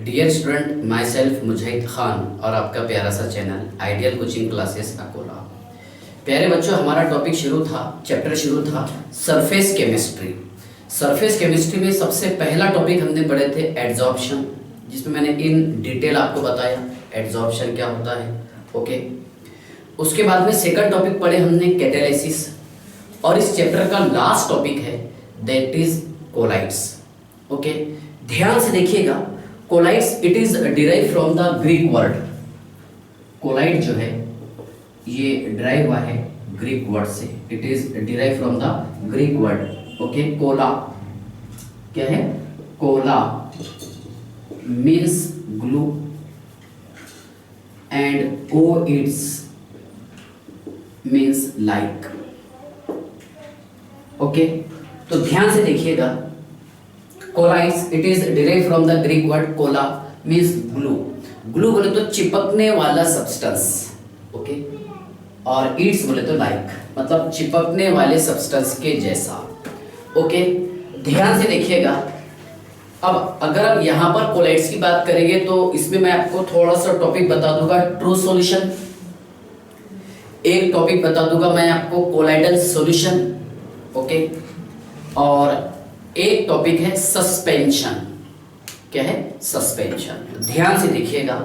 Dear student, my self मुजाहिद खान और आपका प्यारा सा channel ideal coaching classes Akola. प्यारे बच्चों, हमारा टॉपिक चैप्टर शुरू था सरफेस केमिस्ट्री। सरफेस केमिस्ट्री में सबसे पहला टॉपिक हमने पढ़े थे एड्जॉर्प्शन, जिसमें मैंने इन डिटेल आपको बताया एड्जॉर्प्शन क्या होता है। ओके, उसके बाद में सेकंड टॉपिक पढ़े हमने कैटालिसिस, और इस चैप्टर का लास्ट टॉपिक है दैट इज कोलाइड्स। ओके, ध्यान से देखिएगा, colloids it is derive from the Greek word. Colloid जो है ये डिराइव हुआ है ग्रीक वर्ड से, it is derive from the Greek word. Okay, kolla क्या है? Kolla means glue and o its means like. Okay, तो ध्यान से देखिएगा, colloids it is derive from the Greek word kolla means glue. Glue बोले तो चिपकने वाला सब्सटेंस। ओके, और इट्स बोले तो लाइक, मतलब चिपकने वाले सब्सटेंस के जैसा। ओके, ध्यान से देखिएगा। अब अगर आप यहाँ पर कोलाइड्स की बात करेंगे तो इसमें मैं आपको थोड़ा सा टॉपिक बता दूंगा ट्रू सॉल्यूशन, एक टॉपिक बता दूंगा मैं आपको कोलाइडल सॉल्यूशन। ओके, और एक टॉपिक है सस्पेंशन। क्या है? सस्पेंशन। ध्यान से देखिएगा,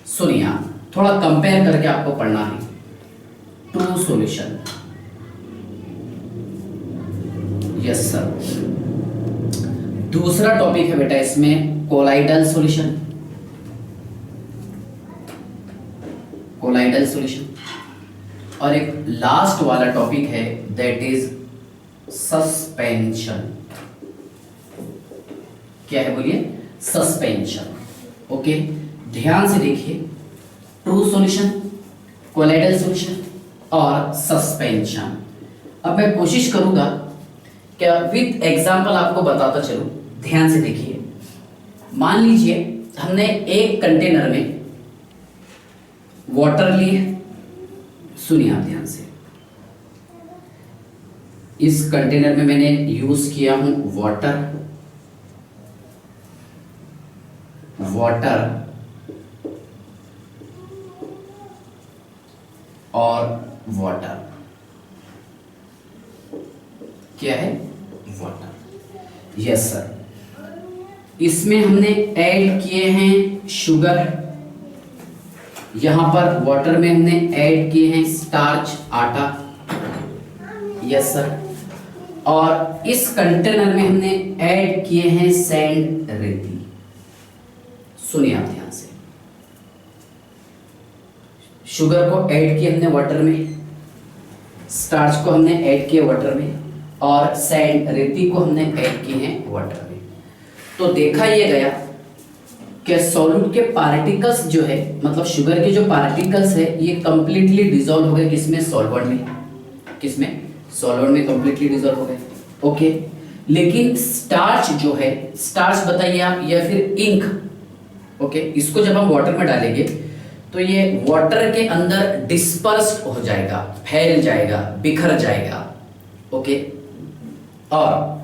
सुनिए, थोड़ा कंपेयर करके आपको पढ़ना है। True solution, yes sir. दूसरा टॉपिक है बेटा इसमें कोलाइडल सॉल्यूशन। कोलाइडल सॉल्यूशन, और एक लास्ट वाला टॉपिक है दैट इज सस्पेंशन। क्या है बोलिए? सस्पेंशन। ओके, ध्यान से देखिए, ट्रू सॉल्यूशन, कोलाइडल सॉल्यूशन और सस्पेंशन। अब मैं कोशिश करूंगा क्या विद एग्जांपल आपको बताता चलूं। ध्यान से देखिए, मान लीजिए हमने एक कंटेनर में वाटर ली है। सुनिए आप ध्यान से, इस कंटेनर में मैंने यूज किया हूं वाटर और वाटर। क्या है? वाटर। Yes sir. इसमें हमने ऐड किए हैं शुगर, यहां पर वाटर में हमने ऐड किए हैं स्टार्च, आटा। Yes sir. और इस कंटेनर में हमने ऐड किए हैं सैंड, रेती। सुनिए आप ध्यान से, शुगर को ऐड किया हमने वाटर में, स्टार्च को हमने ऐड किया वाटर में, और सैंड, रेती को हमने ऐड किए हैं वाटर में। तो देखा ये गया कि सॉल्यूट के पार्टिकल्स जो है, मतलब शुगर के जो पार्टिकल्स है, ये कंप्लीटली डिसॉल्व हो गए किसमें? सॉल्वेंट में। किसमें? सॉल्वेंट में कंप्लीटली डिसॉल्व हो गए। ओके, लेकिन स्टार्च जो है, स्टार्च बताइए आप, या फिर इंक। ओके, इसको जब हम वाटर में डालेंगे तो ये वाटर के अंदर डिस्पर्स्ड हो जाएगा, फैल जाएगा, बिखर जाएगा। ओके, और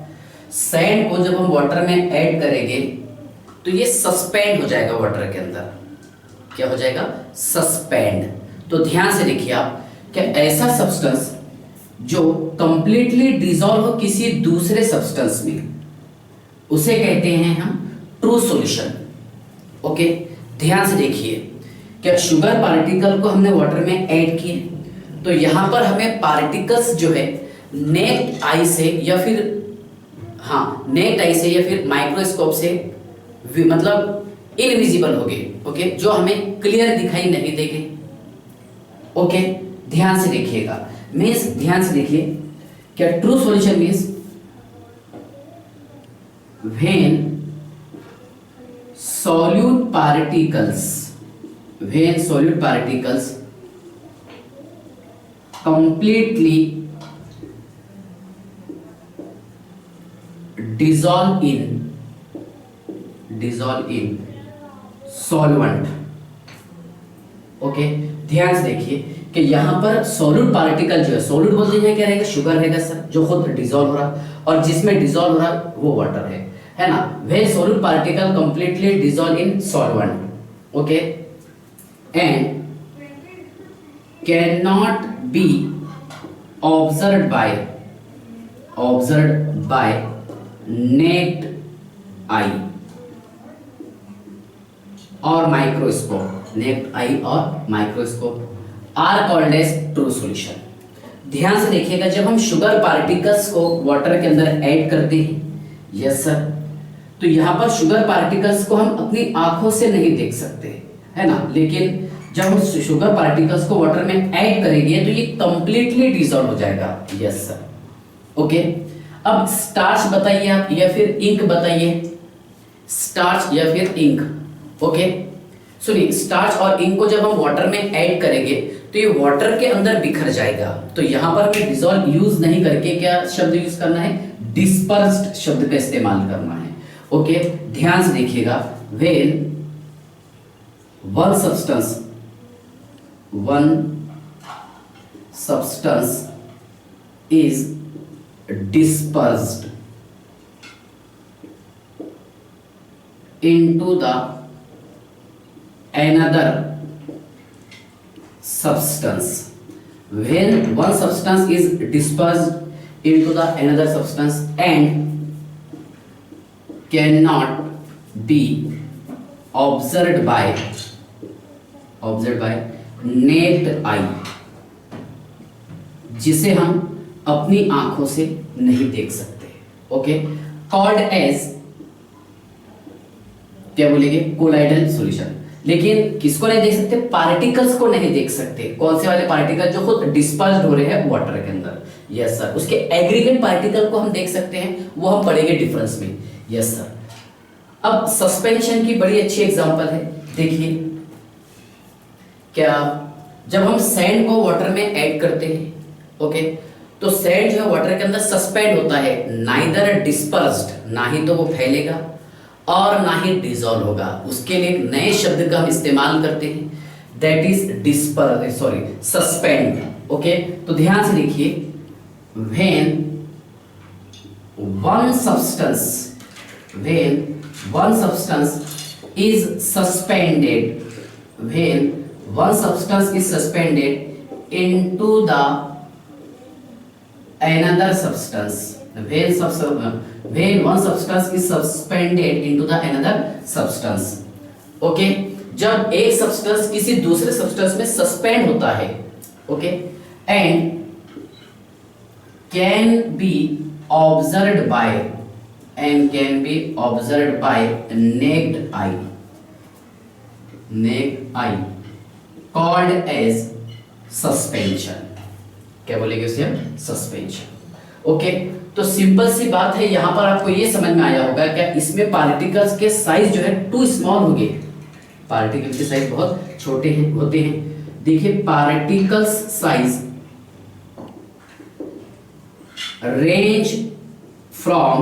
सैंड को जब हम वाटर में ऐड करेंगे तो ये सस्पेंड हो जाएगा वाटर के अंदर। क्या हो जाएगा? सस्पेंड। तो ध्यान से देखिए आप, क्या ऐसा सब्सटेंस जो कंप्लीटली डिसॉल्व हो किसी दूसरे सब्सटेंस में, उसे कहते हैं हम ट्रू सॉल्यूशन। ओके, ध्यान से देखिए, क्या शुगर पार्टिकल को हमने वाटर में ऐड किए, तो यहां पर हमें पार्टिकल्स जो है नेक्ड आई से या फिर नेक्ड आई से या फिर माइक्रोस्कोप से मतलब इनविजिबल हो गए। ओके, जो हमें क्लियर दिखाई नहीं देंगे। ओके, ध्यान से देखिएगा, मीन्स ध्यान से देखिए, क्या true solution means when solute particles completely dissolve in solvent। Okay, ध्यान से देखिए कि यहां पर सॉल्यूट पार्टिकल जो है, सॉल्यूट बोलते हैं क्या रहेगा? शुगर रहेगा सर, जो खुद डिसॉल्व हो रहा, और जिसमें डिसॉल्व हो रहा वो वाटर है। है ना, when solute particle completely dissolve in solvent, okay, and cannot be observed by naked eye और माइक्रोस्कोप, नेक्ड आई और microscope are called as true solution. ध्यान से देखिएगा, जब हम शुगर पार्टिकल्स को वाटर के अंदर ऐड करते हैं, यस सर, तो यहाँ पर शुगर पार्टिकल्स को हम अपनी आंखों से नहीं देख सकते, है ना, लेकिन जब हम शुगर पार्टिकल्स को वाटर में ऐड करेंगे तो ये कंप्लीटली डिसॉल्व हो जाएगा। Yes sir, okay. अब स्टार्च बताइए आप या फिर इंक बताइए, स्टार्च या फिर इंक, ओके। सुनिए, स्टार्च और इंक को जब हम वाटर में ऐड करेंगे तो ये वाटर के अंदर बिखर जाएगा। तो यहां पर हमें डिसॉल्व यूज नहीं करके क्या शब्द यूज करना है, डिस्पर्स्ड शब्द का इस्तेमाल करना है, ओके। ध्यान से देखिएगा, when one substance is dispersed into the another substance, when one substance is dispersed into the another substance and cannot be observed by naked eye, जिसे हम अपनी आंखों से नहीं देख सकते, ओके, कॉल्ड एज, क्या बोलेंगे, कोलाइडल सॉल्यूशन। लेकिन किसको नहीं देख सकते, पार्टिकल्स को नहीं देख सकते। कौन से वाले पार्टिकल, जो खुद डिस्पर्स्ड हो रहे हैं वाटर के अंदर, यस सर। उसके एग्रीगेट पार्टिकल को हम देख सकते हैं, वो हम पढ़ेंगे डिफरेंस में, यस सर। अब सस्पेंशन की बड़ी अच्छी एग्जांपल है, देखिए क्या, जब हम सैंड को वाटर में ऐड करते हैं, ओके, तो सैंड जो है वाटर के अंदर सस्पेंड होता है, नाइदर डिस्पर्स्ड, ना ही तो वो फैलेगा और ना ही डिसॉल्व होगा। उसके लिए एक नए शब्द का हम इस्तेमाल करते हैं, दैट इज सस्पेंड, ओके। तो ध्यान से देखिए, when one substance is suspended into the another substance, when one substance is suspended into the another substance, okay, जब एक सब्सटेंस किसी दूसरे सब्सटेंस में सस्पेंड होता है, okay, and can be observed by naked eye called as suspension। क्या बोलेंगे उसे हम, सस्पेंशन, ओके। तो सिंपल सी बात है, यहां पर आपको ये समझ में आया होगा क्या इसमें पार्टिकल्स के साइज जो है टू स्मॉल हो गए, पार्टिकल के साइज बहुत छोटे हैं होते हैं। देखिए, particles size range from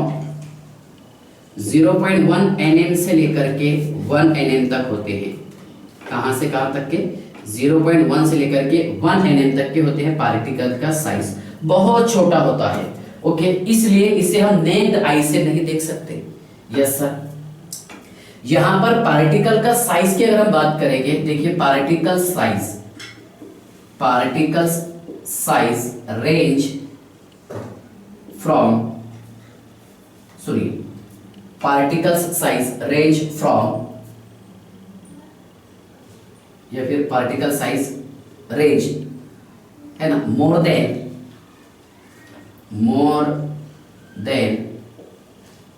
0.1 nm से लेकर के 1 nm तक होते हैं। कहां से कहां तक के, 0.1 से लेकर के 1 nm तक के होते हैं। पार्टिकल का साइज बहुत छोटा होता है, ओके, इसलिए इसे हम नेक्ड आई से नहीं देख सकते। यस सर, यहां पर पार्टिकल का साइज की अगर हम बात करेंगे, देखिए पार्टिकल साइज रेंज फ्रॉम या फिर पार्टिकल साइज रेंज है ना, मोर देन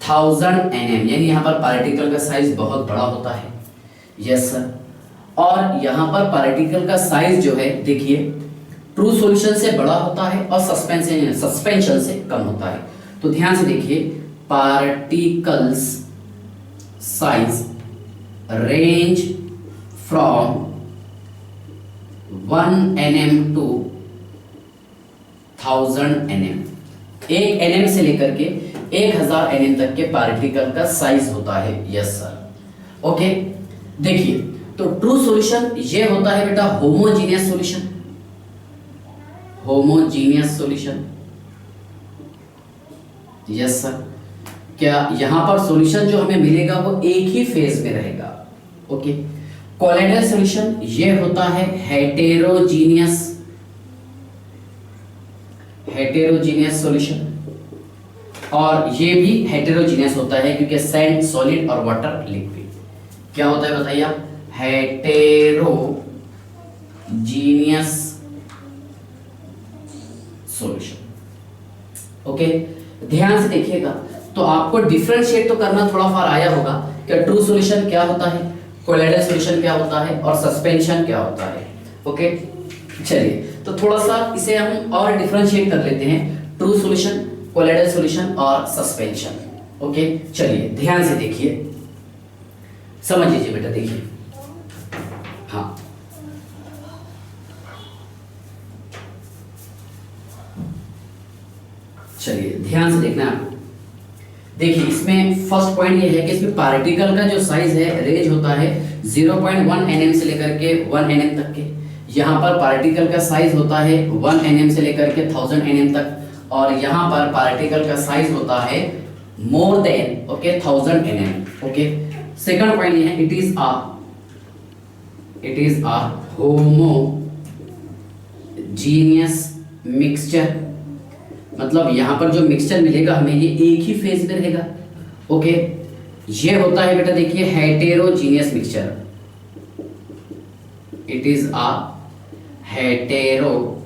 1000 nm, यानी यहाँ पर पार्टिकल का साइज बहुत बड़ा होता है। यस सर, और यहाँ पर पार्टिकल का साइज जो है, देखिए ट्रू सॉल्यूशन से बड़ा होता है और सस्पेंशन से कम होता है। तो ध्यान से देखिए, particles size range from 1 nm to 1000 nm, 1 nm से लेकर के 1000 nm तक के पार्टिकल का साइज होता है। Yes sir, okay. देखिए, तो ट्रू सॉल्यूशन ये होता है बेटा होमोजीनियस सॉल्यूशन। यस सर, क्या यहां पर सॉल्यूशन जो हमें मिलेगा वो एक ही फेज में रहेगा। ओके, कोलोइडल सॉल्यूशन ये होता है हेटेरोजीनियस सॉल्यूशन, और ये भी हेटेरोजीनियस होता है क्योंकि सैंड सॉलिड और वाटर लिक्विड। क्या होता है बताइए आप, हेटेरोजीनियस सॉल्यूशन। ओके, ध्यान से देखिएगा, तो आपको डिफरेंशिएट तो करना थोड़ा फार आया होगा कि ट्रू सॉल्यूशन क्या होता है, कोलोइडल सॉल्यूशन क्या होता है और सस्पेंशन क्या होता है। ओके, चलिए तो थोड़ा सा इसे हम और डिफरेंशिएट कर लेते हैं, ट्रू सॉल्यूशन, कोलोइडल सॉल्यूशन और सस्पेंशन। ओके, चलिए ध्यान से देखिए, समझ लीजिए बेटा, देखिए। हाँ, चलिए ध्यान से देखना आपको। देखिए इसमें फर्स्ट पॉइंट ये है कि इसमें पार्टिकल का जो साइज है रेंज होता है 0.1 nm से लेकर के 1 nm तक के। यहाँ पर पार्टिकल का साइज होता है 1 nm से लेकर के 1000 nm तक, और यहाँ पर पार्टिकल का साइज होता है more than 1000 nm। Okay, second point ये है, it is a homogeneous mixture, मतलब यहाँ पर जो मिक्सचर मिलेगा हमें ये एक ही फेज में रहेगा। ओके, ये होता है बेटा देखिए heterogeneous mixture, it is a heterogeneous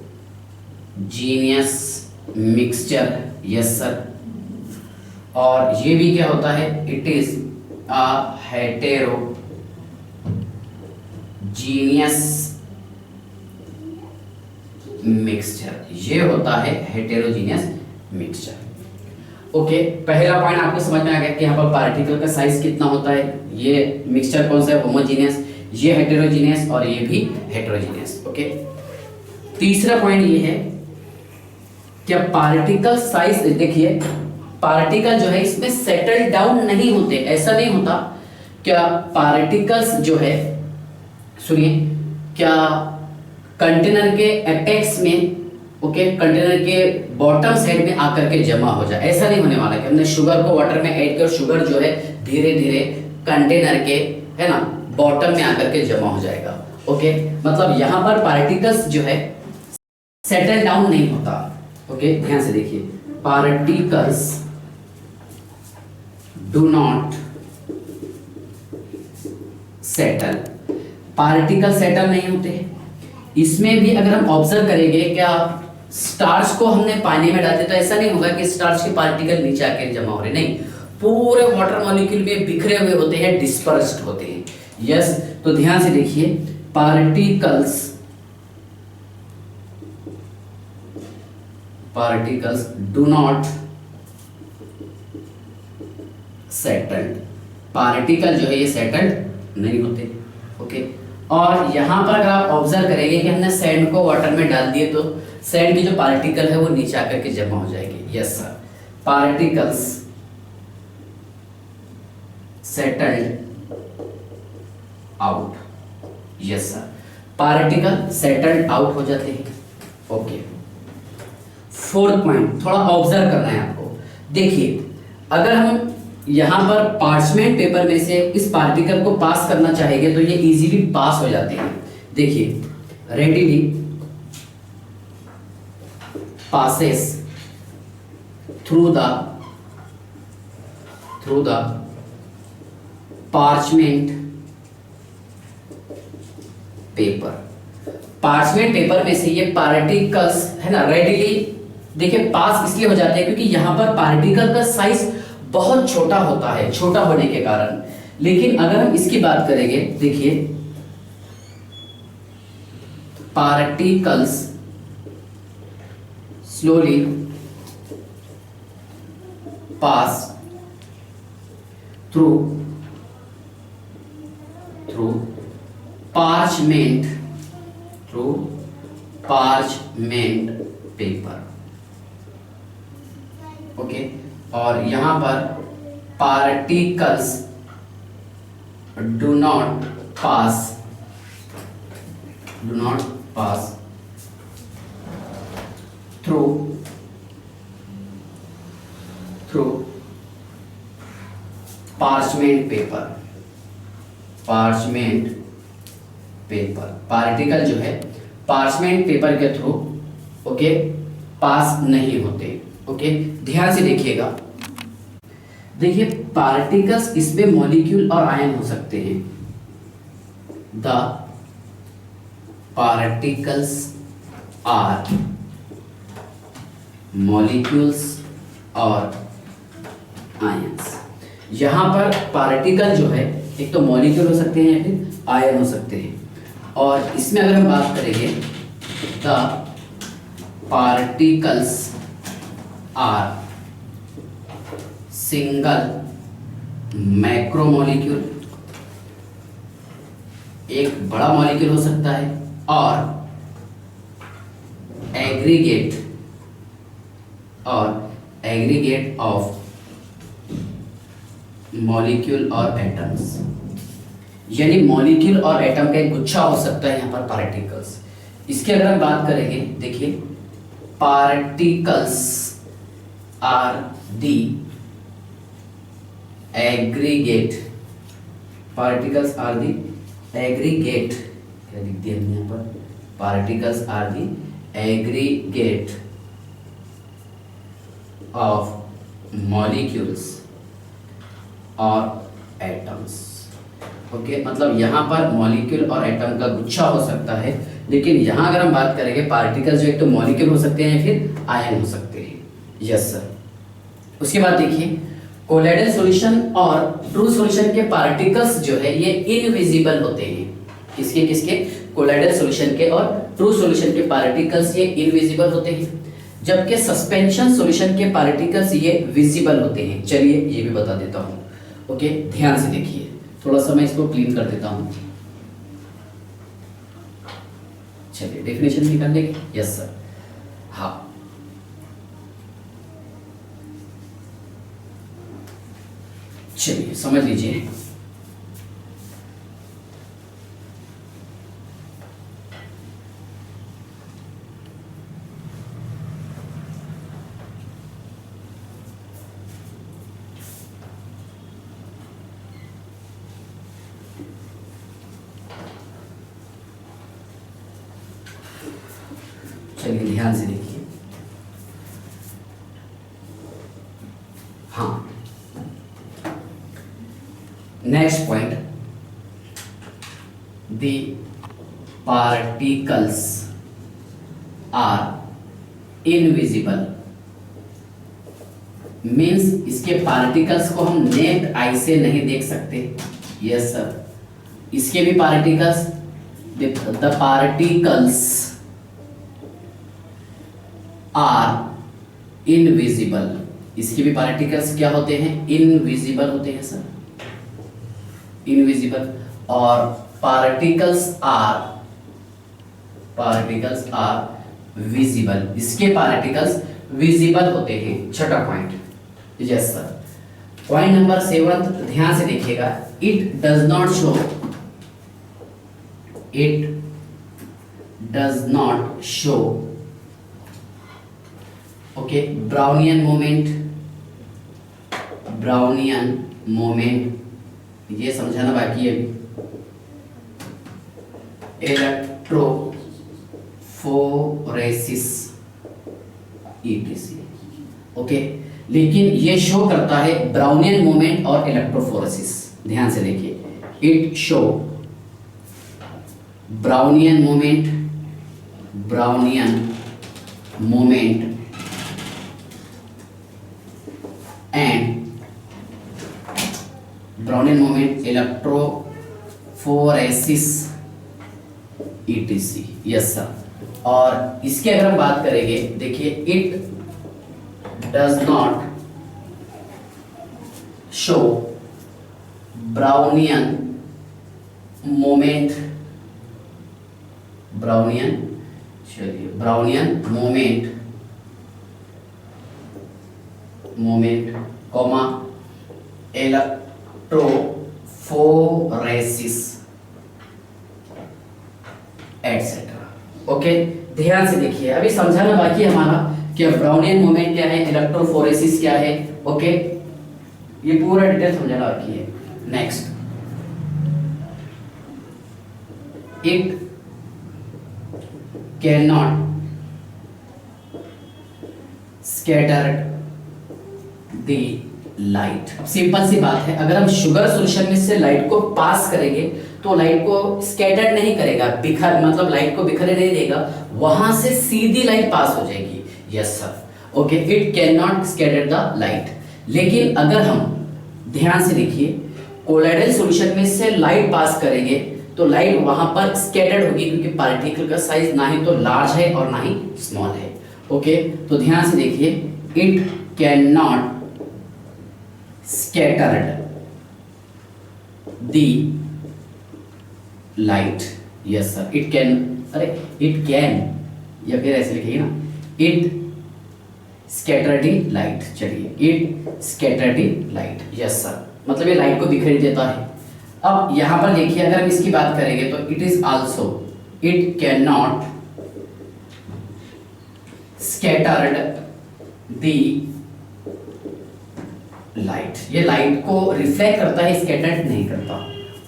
mixture, yes sir. और ये भी क्या होता है, it is a heterogeneous mixture, ये होता है हेटेरोजीनियस मिक्सचर। ओके, पहला पॉइंट आपको समझ में आ गया कि यहाँ पर पार्टिकल का साइज कितना होता है, ये मिक्सचर कौन सा है, होमोजीनियस, ये हेटेरोजीनियस और ये भी हेटेरोजीनियस। ओके, तीसरा पॉइंट ये है कि पार्टिकल साइज, देखिए पार्टिकल जो है इसमें सेटल डाउन नहीं होते, ऐसा नहीं होता। क्या पार्टिकल्स जो है, सुनिए, क्या कंटेनर के एपेक्स में, ओके, कंटेनर के बॉटम साइड में आकर के जमा हो जाए, ऐसा नहीं होने वाला कि हमने शुगर को वाटर में ऐड कर, शुगर जो है धीरे धीरे कंटेनर के, है ना, बॉटम में आकर के जमा हो जाएगा। ओके, मतलब यहाँ पर पार्टिकल्स जो है सेटल डाउन नहीं होता। ओके, ध्यान से देखिए, particles do not settle, particle settle नहीं होते। इसमें भी अगर हम ऑब्जर्व करेंगे, क्या स्टार्च को हमने पानी में डालते तो ऐसा नहीं होगा कि स्टार्च के पार्टिकल नीचे आके जमा हो रहे, नहीं, पूरे वाटर मॉलिक्यूल में बिखरे हुए होते हैं, डिस्पर्स्ड होते हैं। यस, तो ध्यान से देखिए, particles do not settled, particle जो है ये सेटल्ड नहीं होते। ओके, और यहाँ पर अगर आप ऑब्जर्व करेंगे कि हमने सैंड को वाटर में डाल दिए तो सैंड की जो पार्टिकल है वो नीचे आकर के जमा हो जाएगी। Yes sir, particles settled out, yes sir, particle settled out हो जाते हैं। ओके, फोर्थ पॉइंट थोड़ा ऑब्जर्व करना है आपको। देखिए, अगर हम यहाँ पर पार्चमेंट पेपर में से इस पार्टिकल को पास करना चाहेंगे तो ये इजीली पास हो जाते हैं। देखिए, readily passes through the parchment paper, parchment paper में से ये पार्टिकल्स है ना रेडिली, देखिए पास इसलिए हो जाते हैं क्योंकि यहाँ पर पार्टिकल का साइज बहुत छोटा होता है, छोटा होने के कारण। लेकिन अगर हम इसकी बात करेंगे, देखिए particles slowly pass through parchment paper. Okay, और यहां पर particles do not pass through parchment paper, parchment paper, particle जो है पार्चमेंट पेपर के थ्रू ओके पास नहीं होते। ओके, ध्यान से देखिएगा। देखिए पार्टिकल्स, इसमें मॉलिक्यूल और आयन हो सकते हैं। द पार्टिकल्स आर मॉलिक्यूल्स और आयंस। यहां पर पार्टिकल जो है एक तो मॉलिक्यूल हो सकते हैं या फिर आयन हो सकते हैं। और इसमें अगर हम बात करेंगे the particles are single macromolecule, एक बड़ा मॉलिक्यूल हो सकता है, और एग्रीगेट ऑफ मॉलिक्यूल और एटम्स, यानी मॉलिक्यूल और एटम का एक गुच्छा हो सकता है यहाँ पर पार्टिकल्स। इसकी अगर हम बात करेंगे, देखिए particles are the aggregate, particles are the aggregate, क्या लिख दिया हमने यहाँ पर, particles are the aggregate of molecules और एटम्स। ओके, मतलब यहाँ पर मॉलिक्यूल और एटम का गुच्छा हो सकता है, लेकिन यहाँ अगर हम बात करेंगे पार्टिकल्स जो एक तो मॉलिक्यूल हो सकते हैं फिर आयन हो सकते हैं। Yes sir. उसके बाद देखिए कोलाइडल सॉल्यूशन और ट्रू सॉल्यूशन के पार्टिकल्स जो है ये इनविजिबल होते हैं। किसके किसके? कोलाइडल सॉल्यूशन के और ट्रू सॉल्यूशन के पार्टिकल्स ये इनविजिबल होते हैं, जबकि सस्पेंशन सॉल्यूशन के पार्टिकल्स ये विजिबल होते हैं। चलिए ये भी बता देता हूँ। ओके, ध्यान से देखिए, थोड़ा सा मैं इसको क्लीन कर देता हूँ। चलिए डेफिनेशन निकाल लेंगे। Yes sir. हाँ, चलिए समझ लीजिए। चलिए ध्यान से देखिए। हाँ, next point, the particles are invisible, means इसके पार्टिकल्स को हम नेक्ड आई से नहीं देख सकते। Yes sir. इसके भी particles, the particles are invisible, इसके भी पार्टिकल्स क्या होते हैं? इनविजिबल होते हैं सर, इनविजिबल। और पार्टिकल्स आर विजिबल, इसके पार्टिकल्स विजिबल होते हैं। छठा point. Yes sir. Point number 7, ध्यान से देखिएगा। It does not show okay Brownian moment, ये समझाना बाकी है अभी। Electrophoresis etc. ओके, लेकिन ये शो करता है ब्राउनियन मोमेंट और इलेक्ट्रोफोरेसिस। ध्यान से देखिए, it show Brownian moment and Brownian moment, electrophoresis etc. Yes sir. और इसके अगर हम बात करेंगे, देखिए it does not show Brownian moment, comma electrophoresis etcetera. Okay, ध्यान से देखिए, अभी समझाना बाकी है हमारा कि ब्राउनियन मोमेंट क्या है, इलेक्ट्रोफोरेसिस क्या है। ओके, ये पूरा डिटेल समझना बाकी है। Next, it can not scattered the light. Simple सी बात है, अगर हम शुगर सॉल्यूशन में से लाइट को पास करेंगे तो लाइट को स्कैटर्ड नहीं करेगा, बिखर मतलब लाइट को बिखरे नहीं देगा, वहां से सीधी लाइट पास हो जाएगी। Yes sir, okay, it can not scatter the light. लेकिन अगर हम ध्यान से देखिए, कोलाइडल सॉल्यूशन में से लाइट पास करेंगे तो लाइट वहां पर स्कैटर्ड होगी, क्योंकि पार्टिकल का साइज ना ही तो लार्ज है और ना ही स्मॉल है। ओके, तो ध्यान से देखिए, it can not scattered the light. Yes sir, it can, अरे इट कैन, या फिर ऐसे लिखिए ना, इट स्कैटर दी लाइट। चलिए, it scatter the light. Yes sir, मतलब ये लाइट को बिखेर देता है। अब यहां पर देखिए, अगर हम इसकी बात करेंगे तो it is also, it can not scattered the light. ये लाइट को रिफ्लेक्ट करता है, स्कैटर्ड नहीं करता।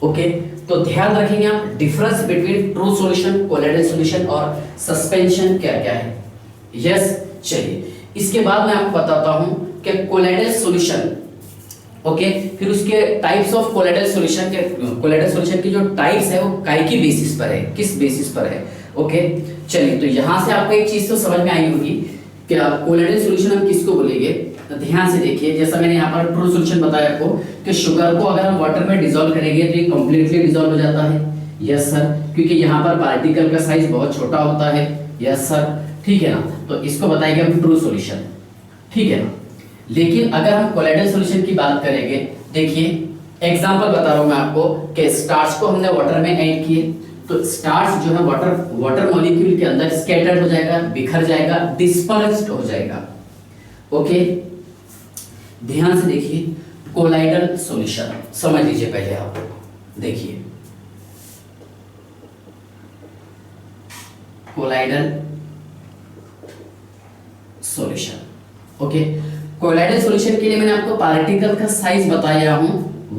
ओके, तो ध्यान रखेंगे आप, difference between true solution, colloidal solution और सस्पेंशन क्या क्या है। यस, चलिए इसके बाद मैं आपको बताता हूं कि कोलाइडल सॉल्यूशन, ओके, फिर उसके टाइप्स ऑफ कोलाइडल सॉल्यूशन के, कोलाइडल सॉल्यूशन की जो टाइप्स है वो काय की बेसिस पर है, किस बेसिस पर है। ओके, चलिए, तो यहां से आपको एक चीज तो समझ में आई होगी, क्या कोलाइडल सॉल्यूशन हम किसको बोलेंगे। तो ध्यान से देखिए, जैसा मैंने यहाँ पर ट्रू सॉल्यूशन बताया आपको कि शुगर को अगर हम वाटर में डिसॉल्व करेंगे तो ये कंप्लीटली डिसॉल्व हो जाता है। यस सर, क्योंकि यहाँ पर पार्टिकल का साइज बहुत छोटा होता है। यस सर, ठीक है ना, तो इसको बताएंगे हम ट्रू सॉल्यूशन, ठीक है ना। लेकिन अगर हम कोलाइडल सॉल्यूशन की बात करेंगे, देखिए एग्जांपल बता रहा हूं मैं आपको कि स्टार्च को हमने वाटर में ऐड किए, तो स्टार्च जो है वाटर मॉलिक्यूल के अंदर स्कैटर्ड हो जाएगा, बिखर जाएगा, डिस्पर्स्ड हो जाएगा। ओके, ध्यान से देखिए, कोलाइडल सॉल्यूशन समझ लीजिए पहले आप, देखिए colloidal solution. Okay, colloidal solution के लिए मैंने आपको पार्टिकल का साइज बताया हूं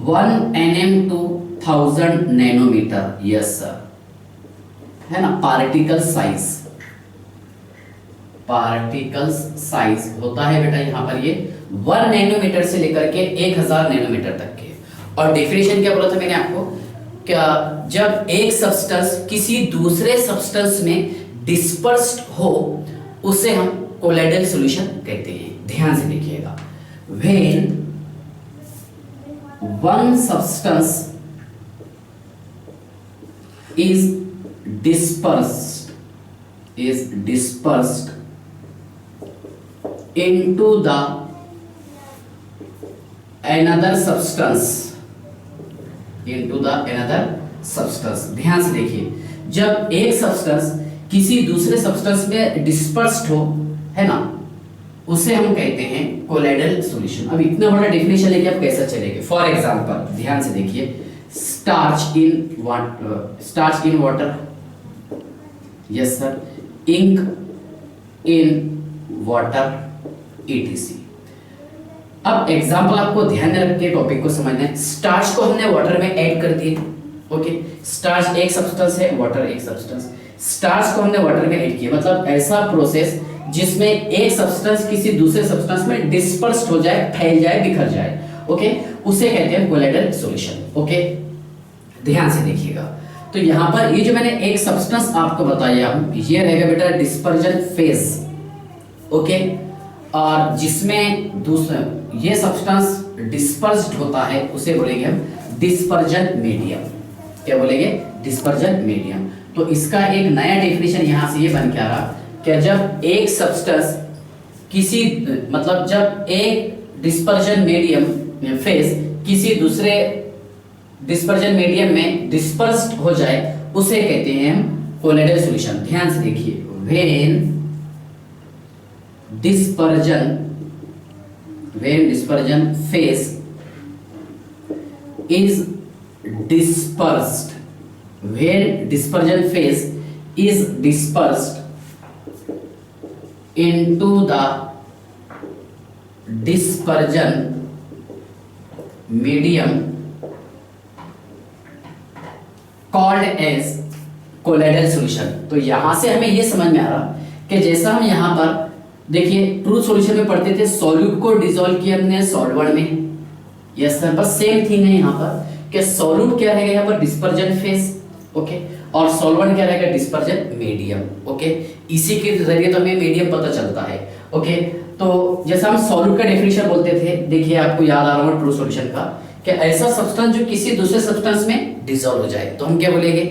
1 nm to 1000 nanometre. Yes sir, है ना, पार्टिकल साइज होता है बेटा यहाँ पर ये 1 नैनोमीटर से लेकर के 1000 नैनोमीटर तक के। और डेफिनेशन क्या बोला था मैंने आपको, क्या जब एक सब्सटेंस किसी दूसरे सब्सटेंस में डिस्पर्स्ड हो उसे हम कोलाइडल सॉल्यूशन कहते हैं। ध्यान से देखिएगा, when one substance is dispersed into the another substance, ध्यान से देखिए, जब एक सब्सटेंस किसी दूसरे सब्सटेंस में डिस्पर्स्ड हो, है ना, उसे हम कहते हैं कोलाइडल सॉल्यूशन। अब इतना बड़ा डेफिनेशन लेके आप कैसे चलेंगे। फॉर एग्जांपल ध्यान से देखिए, starch in water, yes sir, ink in water, etc। अब एग्जांपल आपको ध्यान में रख के टॉपिक को समझना है। स्टार्च को हमने वाटर में ऐड कर दिए, ओके, स्टार्च एक सब्सटेंस है, वाटर एक सब्सटेंस, स्टार्च को हमने वाटर में ऐड किया, मतलब ऐसा प्रोसेस जिसमें एक सब्सटेंस किसी दूसरे सब्सटेंस में डिस्पर्स्ड हो जाए, फैल जाए, बिखर जाए, ओके, उसे कहते हैं कोलाइडल सॉल्यूशन। ओके, ध्यान से देखिएगा, तो यहाँ पर ये जो मैंने एक सब्सटेंस आपको बताया हूं, ये रहेगा बेटा डिस्पर्जन फेज, ओके, और जिसमें दूसरा ये सब्सटेंस डिस्पर्स्ड होता है उसे बोलेंगे हम डिस्पर्जन मीडियम। क्या बोलेंगे? Dispersion medium. तो इसका एक नया डेफिनेशन यहाँ से ये बन के आ रहा कि जब एक सब्सटेंस किसी मतलब जब एक डिस्पर्जन मीडियम फेज किसी दूसरे डिस्पर्जन मीडियम में डिस्पर्स्ड हो जाए उसे कहते हैं हम कोलाइडल सॉल्यूशन। ध्यान से देखिए, when dispersion phase is dispersed, when dispersion phase is dispersed into the dispersion medium called as colloidal solution. तो यहां से हमें यह समझ में आ रहा कि जैसा हम यहां पर देखिए ट्रू सॉल्यूशन में पढ़ते थे, सॉल्यूट को डिसॉल्व किया हमने सॉल्वेंट में, यस सर, बस सेम थिंग है यहां पर कि सॉल्यूट क्या रहेगा यहां पर डिस्पर्जन फेज, ओके, और सॉल्वेंट क्या रहेगा डिस्पर्जन मीडियम, ओके। इसी के जरिए तो हमें मीडियम पता चलता है, ओके। तो जैसा हम सॉल्यूट का डेफिनेशन बोलते थे, देखिए आपको याद आ रहा होगा ट्रू सॉल्यूशन का, कि ऐसा सब्सटेंस जो किसी दूसरे सब्सटेंस में डिसॉल्व हो जाए तो हम क्या बोलेंगे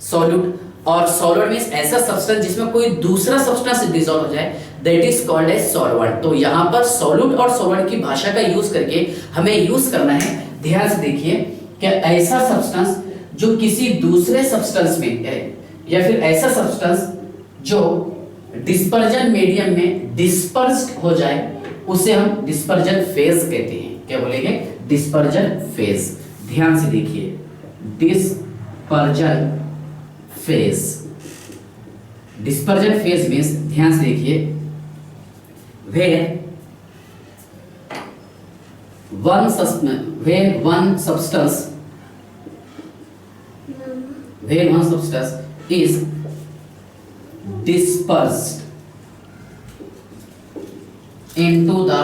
सॉल्यूट, और सॉल्वेंट मींस ऐसा सब्सटेंस जिसमें कोई दूसरा सब्सटेंस डिसॉल्व हो जाए, that is called as solvent. तो यहाँ पर सॉल्यूट और सॉल्वेंट की भाषा का यूज करके हमें यूज करना है, ध्यान से देखिए, कि ऐसा सब्सटेंस जो किसी दूसरे सब्सटेंस में है, या फिर ऐसा सब्सटेंस जो डिस्पर्जन मीडियम में डिस्पर्स्ड हो जाए, उसे हम डिस्पर्जन फेज कहते हैं। क्या बोलेंगे डिस्पर्जन फेज। ध्यान से देखिए, dispersion phase, dispersion phase means, ध्यान से देखिए, where one substance is dispersed into the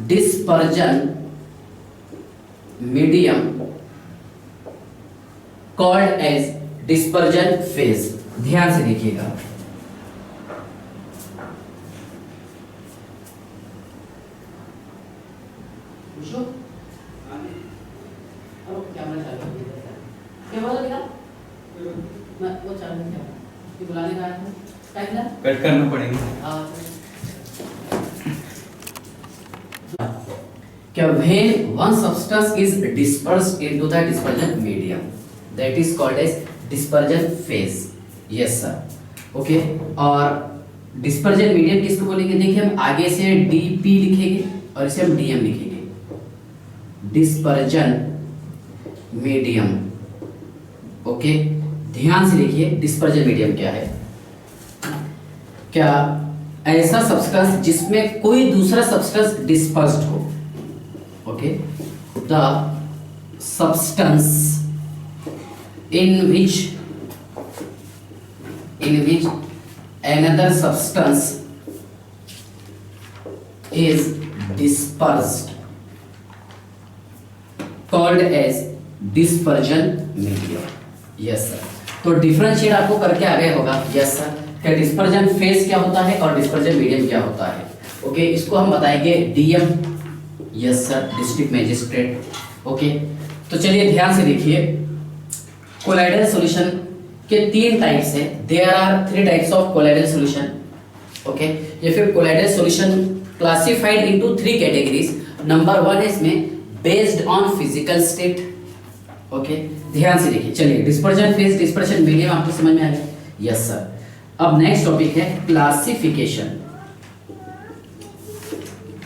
dispersion medium called as dispersion phase। ध्यान से देखिएगा, कट करना पड़ेगा। क्या when one substance is dispersed into the dispersion medium, that is called as dispersion phase। yes sir, okay। और dispersion medium किसको बोलेंगे, देखिए हम आगे से dp लिखेंगे और इसे हम dm लिखेंगे, dispersion medium, ओके। ध्यान से देखिए, dispersion medium क्या है, क्या ऐसा सब्सटेंस जिसमें कोई दूसरा सब्सटेंस डिस्पर्स्ड हो, okay, the substance in which another substance is dispersed called as dispersion medium। yes sir। तो डिफरेंशिएट आपको करके आ गया होगा, yes sir, क्या डिस्पर्जन फेज क्या होता है और डिस्पर्जन मीडियम क्या होता है, ओके। इसको हम बताएंगे DM, yes sir, district magistrate, okay. तो चलिए ध्यान से देखिए, कोलाइडल सॉल्यूशन के तीन टाइप्स हैं, there are 3 types of colloidal solution, okay. ये फिर colloidal solution classified into 3 categories. Number 1 है इसमें based on physical state, okay. ध्यान से देखिए, चलिए डिस्पर्जन फेज, डिस्पर्जन मीडियम आपको समझ में आ गया, यस सर। अब नेक्स्ट टॉपिक है classification,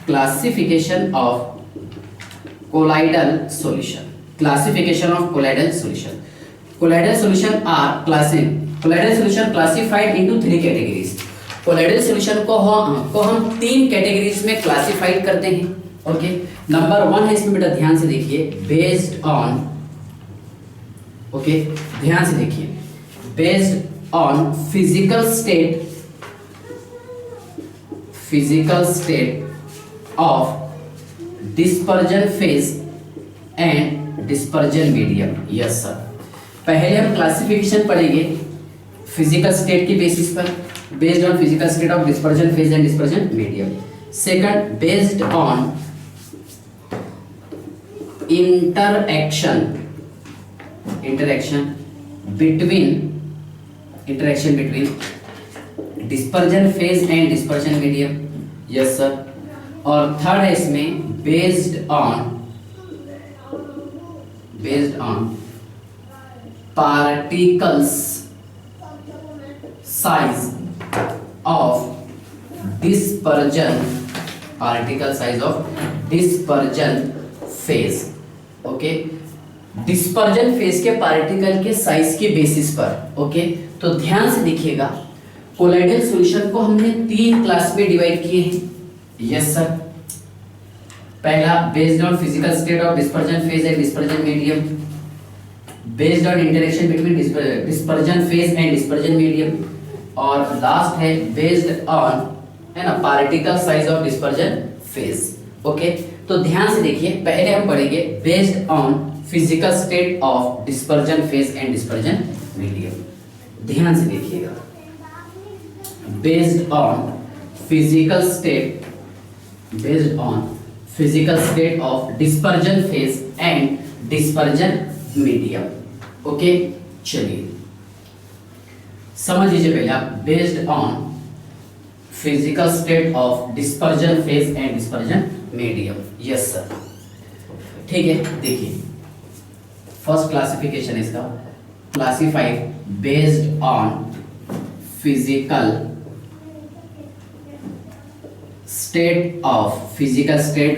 classification of colloidal solution, classification of colloidal solution. Colloidal solution are colloidal solution classified into 3 categories. Colloidal solution को हम 3 कैटेगरीज में क्लासिफाइड करते हैं, ओके। नंबर 1 है इसमें, बेटा ध्यान से देखिए, बेस्ड ऑन, ओके, ध्यान से देखिए, based on physical state of dispersion phase and dispersion medium। yes sir। पहले हम क्लासिफिकेशन पढ़ेंगे फिजिकल स्टेट की बेसिस पर, based on physical state of dispersion phase and dispersion medium. Second, based on interaction between dispersion phase and dispersion medium। yes sir। और third है इसमें based on particles size of dispersion phase, okay. Dispersion phase के particle के size के basis पर, okay. तो ध्यान से देखिएगा, कोलाइडल सॉल्यूशन को हमने 3 क्लास में डिवाइड किए हैं, यस सर। पहला based on physical state of dispersion phase and dispersion medium, based on interaction between dispersion phase and dispersion medium, और लास्ट है बेस्ड ऑन, है ना, particle size of dispersion phase. Okay, तो ध्यान से देखिए, पहले हम पढ़ेंगे based on physical state of dispersion phase and dispersion medium. ध्यान से देखिएगा, based on physical state, based on physical state of dispersion phase and dispersion medium. Okay, चलिए समझ लीजिए पहले आप, based on physical state of dispersion phase and dispersion medium. Yes sir, ठीक है। देखिए फर्स्ट क्लासिफिकेशन इसका, classified based on physical state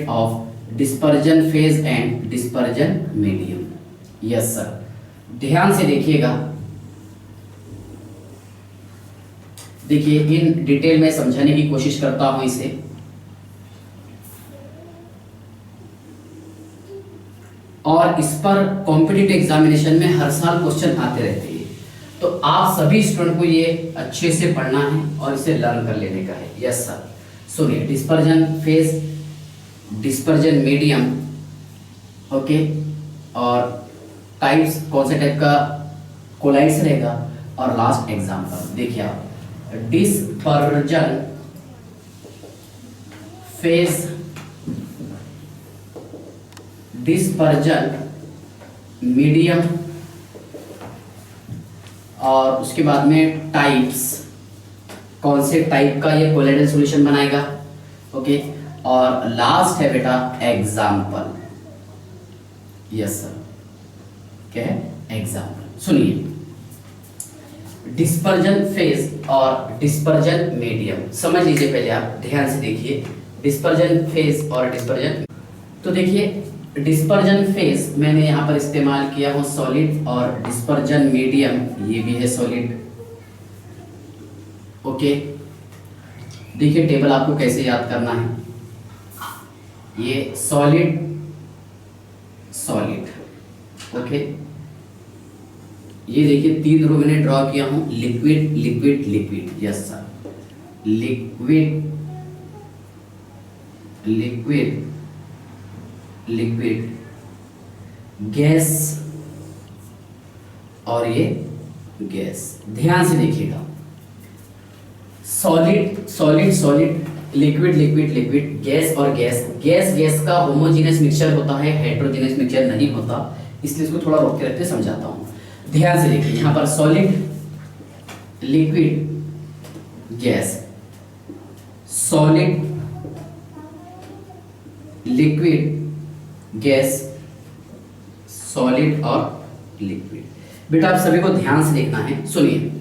of dispersion phase and dispersion medium. Yes sir, ध्यान से देखिएगा, देखिए इन डिटेल में समझाने की कोशिश करता हूं इसे। और इस पर कॉम्पिटिटिव एग्जामिनेशन में हर साल क्वेश्चन आते रहते हैं, तो आप सभी स्टूडेंट को ये अच्छे से पढ़ना है और इसे लर्न कर लेने का है। यस सर, सुनिए, dispersion phase, dispersion medium, okay, और टाइप्स कौन से टाइप का कोलाइड्स रहेगा, और लास्ट एग्जांपल देखिए आप, डिस्पर्जन फेज, डिस्पर्जन मीडियम, और उसके बाद में टाइप्स, कौन से टाइप का ये कोलाइडल सॉल्यूशन बनाएगा। ओके, और लास्ट है बेटा एग्जाम्पल। यस सर, क्या है एग्जाम्पल। सुनिए, डिस्पर्जन फेज और डिस्पर्जन मीडियम समझ लीजिए पहले आप, ध्यान से देखिए, डिस्पर्जन फेज और डिस्पर्जन। तो देखिए डिस्पर्जन फेज मैंने यहाँ पर इस्तेमाल किया हूँ सॉलिड, और डिस्पर्जन मीडियम ये भी है सॉलिड। ओके, देखिए टेबल आपको कैसे याद करना है, ये सॉलिड सॉलिड, ओके, ये देखिए 3 रो मैंने ड्रॉ किया हूँ, liquid liquid liquid. Yes sir, liquid liquid liquid, gas, और ये गैस। ध्यान से देखिएगा, solid solid solid, liquid liquid liquid, gas और गैस। गैस गैस का होमोजेनियस मिक्सचर होता है, हेटेरोजेनियस मिक्सचर नहीं होता, इसलिए इसको थोड़ा रोक के रखते समझाता हूँ। ध्यान से देखिए, यहाँ पर solid, liquid, gas, solid, liquid, gas, solid और लिक्विड। बेटा आप सभी को ध्यान से देखना है, सुनिए,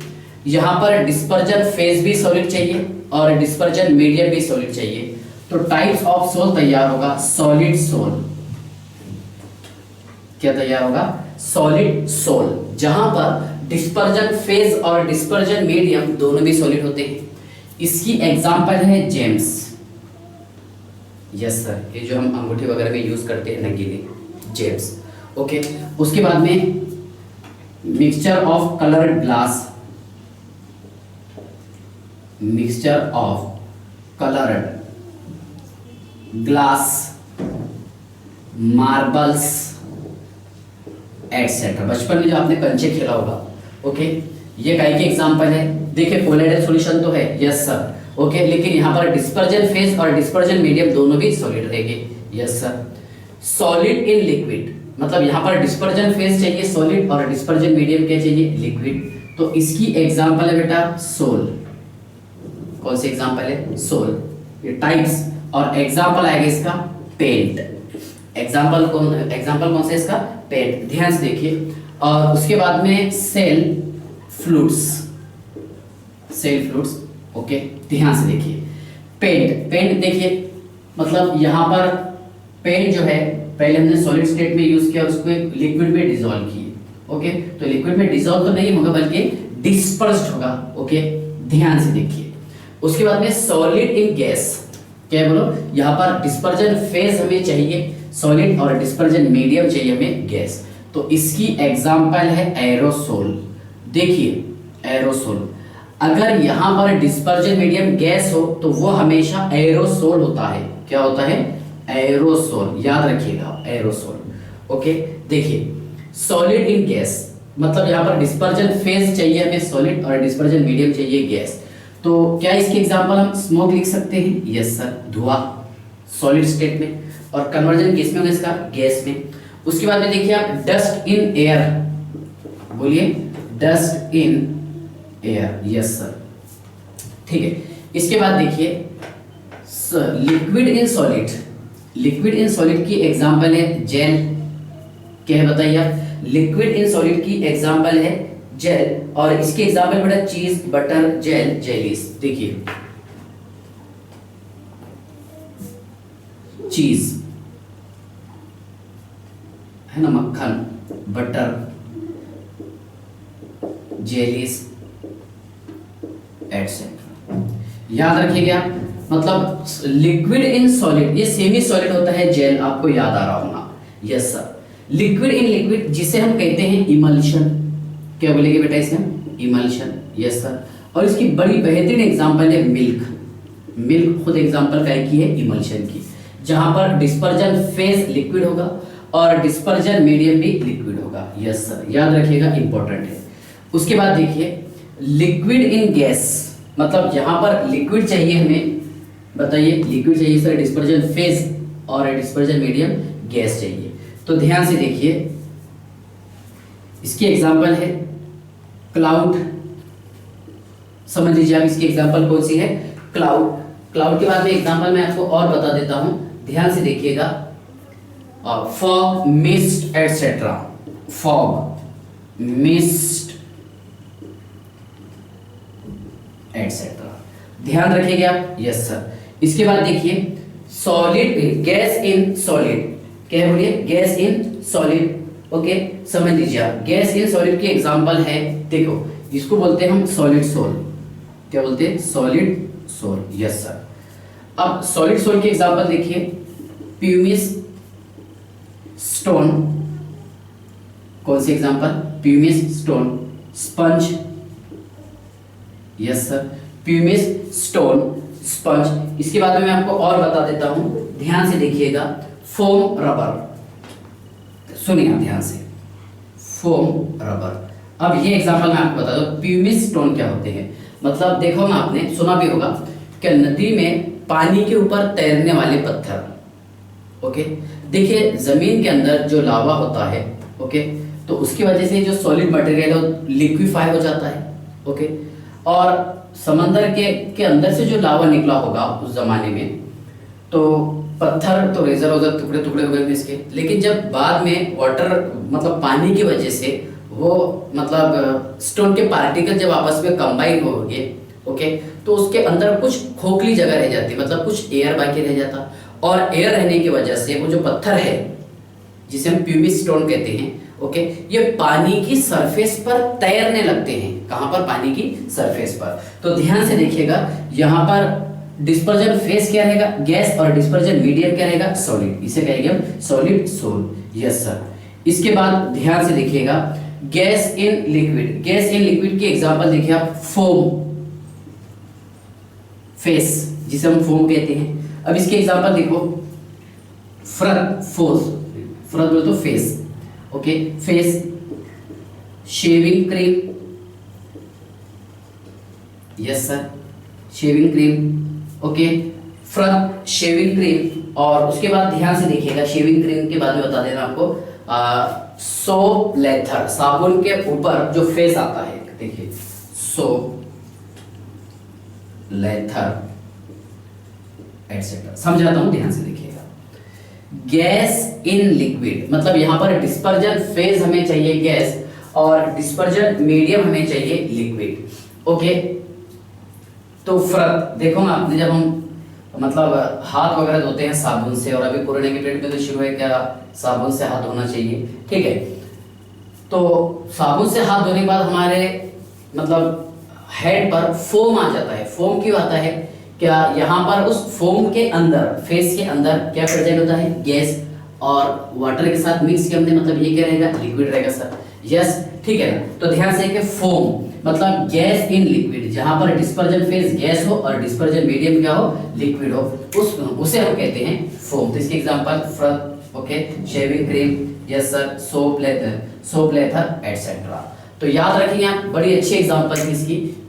यहाँ पर डिस्पर्जन फेज भी सॉलिड चाहिए और डिस्पर्जन मीडियम भी सॉलिड चाहिए, तो टाइप्स ऑफ सोल तैयार होगा सॉलिड सोल। क्या तैयार होगा? सॉलिड सोल, जहां पर डिस्पर्जन फेज और डिस्पर्जन मीडियम दोनों भी सॉलिड होते हैं। इसकी एग्जांपल है जेम्स। यस सर, ये जो हम अंगूठी वगैरह में यूज करते हैं नगीने, जेम्स। ओके, उसके बाद में mixture of coloured glass, mixture of coloured glass, marbles etcetera. बचपन में जो आपने कंचे खेला होगा, ओके, ये काई के एग्जांपल है। देखिए कोलाइडल सॉल्यूशन तो है, यस सर, ओके, लेकिन यहाँ पर डिस्पर्जन फेज और डिस्पर्जन मीडियम दोनों भी सॉलिड रहेंगे। Yes sir, solid in liquid, मतलब यहाँ पर डिस्पर्जन फेज चाहिए सॉलिड और डिस्पर्जन मीडियम क्या चाहिए? लिक्विड। तो इसकी एग्जांपल है बेटा सोल। कौन सी एग्जांपल है? सोल। ये टाइप्स, और एग्जांपल आएगा इसका पेंट। एग्जांपल कौन सा इसका? पेंट। ध्यान से देखिए, और उसके बाद में cell fluids, cell fluids, okay, ध्यान से देखिए। पेंट, पेंट देखिए, मतलब यहाँ पर पेंट जो है पहले हमने सॉलिड स्टेट में यूज किया, उसको एक लिक्विड में डिसॉल्व किए। ओके, तो लिक्विड में डिसॉल्व तो नहीं होगा बल्कि डिस्पर्स्ड होगा। ओके, ध्यान से देखिए। उसके बाद में सॉलिड इन गैस, क्या है बोलो, यहाँ पर डिस्पर्जन फेज हमें चाहिए सॉलिड और डिस्पर्जन मीडियम चाहिए हमें गैस। तो इसकी एग्जांपल है एरोसोल। देखिए एरोसोल, अगर यहाँ पर डिस्पर्जन मीडियम गैस हो तो वो हमेशा एरोसोल होता है। क्या होता है? एरोसोल, याद रखिएगा एरोसोल। ओके, देखिए सॉलिड इन गैस मतलब यहाँ पर डिस्पर्जन फेज चाहिए हमें सॉलिड और डिस्पर्जन मीडियम चाहिए गैस। तो क्या इसके एग्जांपल हम स्मोक लिख सकते हैं? यस सर, धुआं सॉलिड स्टेट में, और कन्वर्जन किस में होगा इसका? गैस में। उसके बाद में देखिए आप डस्ट इन एयर, बोलिए dust in air, yes sir, ठीक है। इसके बाद देखिए liquid in solid, liquid in solid की एग्जांपल है जेल। क्या है बताइए आप? लिक्विड इन सॉलिड की एग्जांपल है जेल, और इसके एग्जांपल बेटा चीज, बटर, जेल, जेलीज। देखिए चीज है ना, मक्खन, बटर, जेलीज एटसेट्रा। याद रखिएगा, मतलब लिक्विड इन सॉलिड ये सेमी सॉलिड होता है जेल, आपको याद आ रहा होगा। Yes sir, liquid in liquid जिसे हम कहते हैं इमल्शन। क्या बोलेंगे बेटा इसमें? Emulsion, yes sir. और इसकी बड़ी बेहतरीन एग्जांपल है मिल्क। मिल्क खुद एग्जांपल क्या की है? इमल्शन की, जहां पर डिस्पर्जन फेज लिक्विड होगा और डिस्पर्जन मीडियम भी लिक्विड होगा। यस सर, याद रखिएगा, इंपॉर्टेंट है। उसके बाद देखिए लिक्विड इन गैस, मतलब यहां पर लिक्विड चाहिए हमें, बताइए लिक्विड चाहिए सर, डिस्पर्जन फेज और डिस्पर्जन मीडियम गैस चाहिए। तो ध्यान से देखिए, इसकी एग्जांपल है क्लाउड, समझ लीजिए आप इसकी एग्जांपल कौन सी है? क्लाउड। क्लाउड के बाद में एग्जांपल मैं आपको और बता देता हूं, ध्यान से देखिएगा, fog, mist etcetera. Fog, mist etcetera, ध्यान रखिएगा आप। Yes sir. इसके बाद देखिए सॉलिड, गैस इन सॉलिड। क्या बोलिए? Gas in solid. ओके, समझ लीजिए आप, गैस इन सॉलिड की एग्जांपल है, देखो इसको बोलते हैं हम सॉलिड सोल। क्या बोलते हैं? Solid sol, yes sir. अब सॉलिड सोल की एग्जांपल देखिए, प्यूमिस स्टोन। कौन सी example? Pumice stone. Sponge, yes sir, pumice stone, sponge. इसके बाद में मैं आपको और बता देता हूं, ध्यान से देखिएगा, फोम रबर। सुनिए आप ध्यान से, फोम रबर। अब ये एग्जांपल मैं आपको बता दूं, प्यूमिस स्टोन क्या होते हैं। मतलब देखो ना, आपने सुना भी होगा कि नदी में पानी के ऊपर तैरने वाले पत्थर। ओके, देखिए जमीन के अंदर जो लावा होता है, ओके, तो उसकी वजह से जो सॉलिड मटेरियल है वो लिक्विफाई हो जाता है। ओके, और समंदर के अंदर से जो लावा निकला होगा उस जमाने में, तो पत्थर तो रेजर हो गए, टुकड़े टुकड़े हो गए इसके। लेकिन जब बाद में वाटर मतलब पानी की वजह से वो मतलब स्टोन के पार्टिकल जब आपस में कंबाइन हो गए, ओके, तो उसके अंदर कुछ खोखली जगह रह जाती, मतलब कुछ एयर बाकी रह जाता, और एयर रहने की वजह से वो जो पत्थर है जिसे हम प्यूमिस स्टोन कहते हैं, ओके, ये पानी की सरफेस पर तैरने लगते हैं। कहां पर? पानी की सरफेस पर। तो ध्यान से देखिएगा, यहां पर डिस्पर्जन फेस क्या रहेगा? गैस, और डिस्पर्जन मीडियम क्या रहेगा? सॉलिड। इसे कहेंगे हम सॉलिड सोल। Yes sir. इसके बाद ध्यान से देखिएगा, gas in liquid. Gas in liquid की एग्जांपल देखिए आप, फोम फेस, जिसे हम फोम कहते हैं। अब इसके एग्जांपल देखो, फ्रद, फोस, फ्रद बोले तो face, okay, face, shaving cream, yes sir, shaving cream, okay, fraud, shaving cream. और उसके बाद ध्यान से देखिएगा, शेविंग क्रीम के बाद में बता देना आपको, सोप लेथर, साबुन के ऊपर जो फेस आता है, देखिए सोप, लेथर एटसेट्रा। समझाता हूं, ध्यान से देखिएगा। गैस इन लिक्विड, मतलब यहां पर डिस्पर्जन फेज हमें चाहिए गैस, और डिस्पर्जन मीडियम हमें चाहिए लिक्विड। ओके, तो फर्क देखो ना आपने, जब हम मतलब हाथ वगैरह धोते हैं साबुन से, और अभी कोरोना के पीरियड में तो शुरू है क्या साबुन से हाथ धोना चाहिए, ठीक है। तो साबुन से हाथ धोने के बाद हमारे मतलब हेड पर फोम आ जाता है। फोम क्यों आता है? क्या यहाँ पर उस फोम के अंदर, फेस के अंदर क्या प्रेजेंट होता है? गैस, और वाटर के साथ मिक्स किया हमने, मतलब ये क्या रहेगा? लिक्विड रहेगा सर। यस, ठीक है ना। तो ध्यान से कि फोम मतलब गैस इन लिक्विड, जहां पर डिस्पर्जन फेज गैस हो और डिस्पर्जन मीडियम क्या हो? लिक्विड हो, उसे हम कहते हैं फोम। तो इसके example froth, okay, shaving cream, yes sir, soap lather etcetera. तो याद रखिए आप, बड़ी अच्छी एग्जांपल है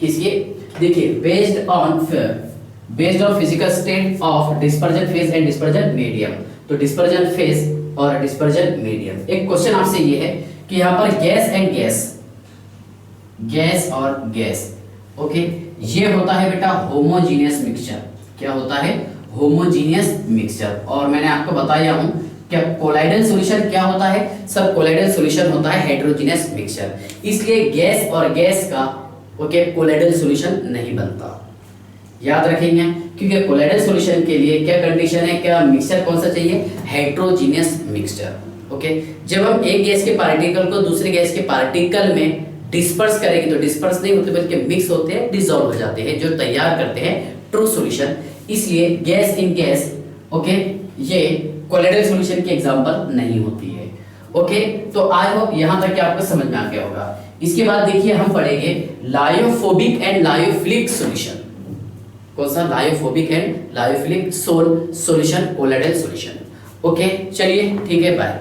किसकी देखिए, based on physical state of dispersion phase and dispersion medium. तो डिस्पर्जन फेज और डिस्पर्जन मीडियम। एक क्वेश्चन आपसे ये है कि यहाँ पर गैस एंड गैस और गैस, ओके, ये होता है बेटा होमोजीनियस मिक्सचर। क्या होता है? Homogeneous mixture. और मैंने आपको बताया हूं क्या कोलाइडल सॉल्यूशन क्या होता है? सब कोलाइडल सॉल्यूशन होता है हेटेरोजीनियस मिक्सचर। इसलिए गैस और गैस का ओके कोलाइडल सॉल्यूशन नहीं बनता। याद रखेंगे, क्योंकि कोलाइडल सॉल्यूशन के लिए क्या कंडीशन है? क्या मिक्सचर कौन सा चाहिए? Heterogeneous mixture. ओके, जब हम एक गैस के पार्टिकल को दूसरे गैस के पार्टिकल में डिस्पर्स करेंगे तो डिस्पर्स नहीं होते बल्कि मिक्स होते हैं, डिसॉल्व हो जाते हैं, जो तैयार करते हैं ट्रू सॉल्यूशन। इसलिए गैस इन गैस, ओके, ये कोलाइडल सॉल्यूशन की एग्जांपल नहीं होती है। ओके, तो आई होप यहां तक आपको समझ में आ गया होगा। इसके बाद देखिए हम पढ़ेंगे लायोफोबिक एंड लायोफिलिक सॉल्यूशन। कौन सा? Lyophobic and lyophilic solution, colloidal solution. Okay, चलिए ठीक है, बाय।